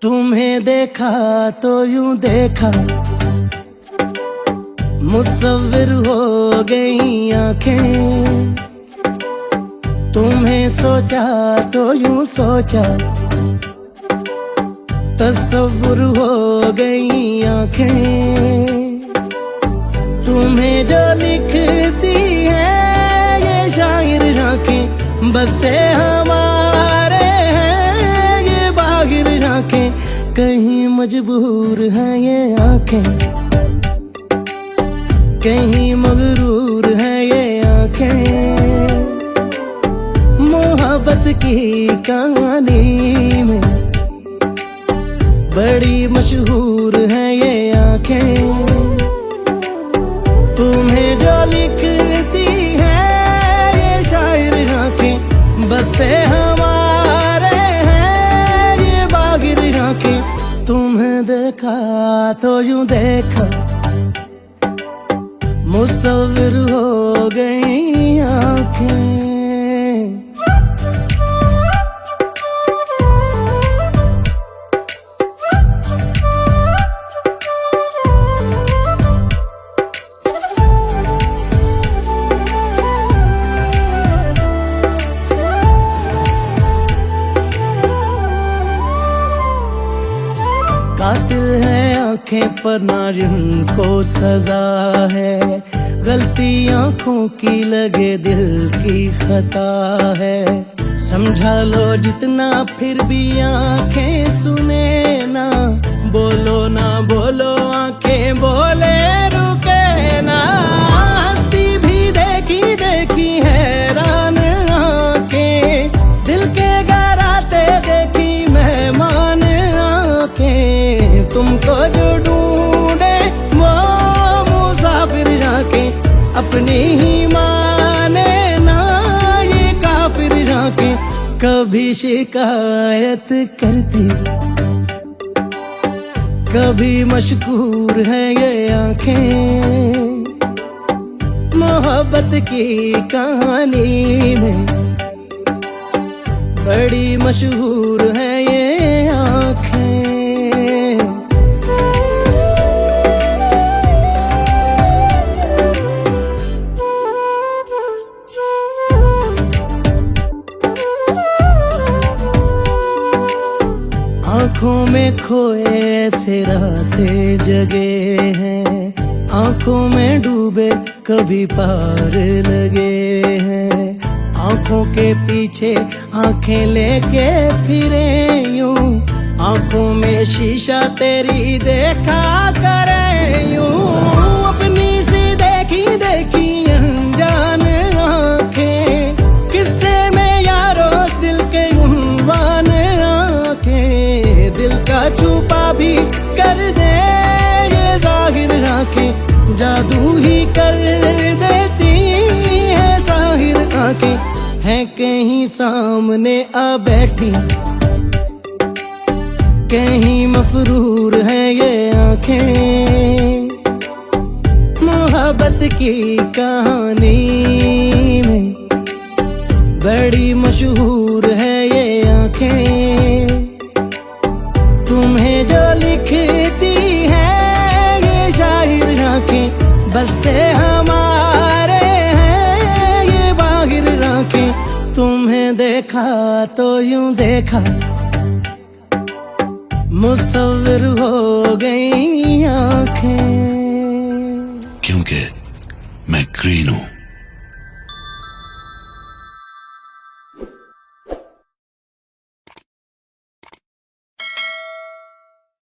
तुम्हें देखा तो यूं देखा, मुसव्विर हो गई आंखें। तुम्हें सोचा तो यूं सोचा, तसव्वुर हो गई आंखें। तुम्हें जो लिखती है ये शायर आंखें, बसे हमारे हैं ये बाहिर आंखें। कहीं मजबूर हैं ये आंखें, कहीं मगरूर हैं ये आंखें। मोहब्बत की कहानी में बड़ी मशहूर है ये आंखें। तुम्हें जो लिखती है ये शायर आंखें, बसे हमारे हैं ये बागिर आंखें। तुम्हें देखा तो यूं देखा, मुसव्विर हो गई आंखें। कातिल है आंखें पर ना जिनको सजा है, गलती आंखों की लगे दिल की खता है। समझा लो जितना फिर भी आंखें सुने ना, बोलो ना बोलो आंखें बोले रुके ना। हस्ती भी देखी देखी हैरान आंखें, दिल के गराते देखी मेहमान आंखें। तुमको जो ढूंढे वो मुसाफिर आंखें, अपनी ही माने ना ये काफिर आंखें। कभी शिकायत करती, कभी मशकूर है ये आंखें। मोहब्बत की कहानी में बड़ी मशहूर है ये आंखें। आंखों में खोए ऐसे रातें जगे हैं, आंखों में डूबे कभी पार लगे हैं। आंखों के पीछे आंखें लेके फिरे यूं, आंखों में शीशा तेरी देखा करे यूं। अपनी सी देखी देखी अनजान आंखें, किस्से में यारो दिल के उन्वान आंखें। दिल का छुपा भी कर दे ये जाहिर आंखें, जादू ही कर देती है जाहिर आंखें। है कहीं सामने आ बैठी, कहीं मफरूर है ये आंखें। मोहब्बत की कहानी में बड़ी मशहूर है ये आंखें। तुम्हें जो लिखती है ये शायर आंखें, बसे हमारे हैं ये बाहिर आंखें। तुम्हें देखा तो यूं देखा, मुसव्विर हो गई आंखें। क्योंकि मैं ग्रीन हूं।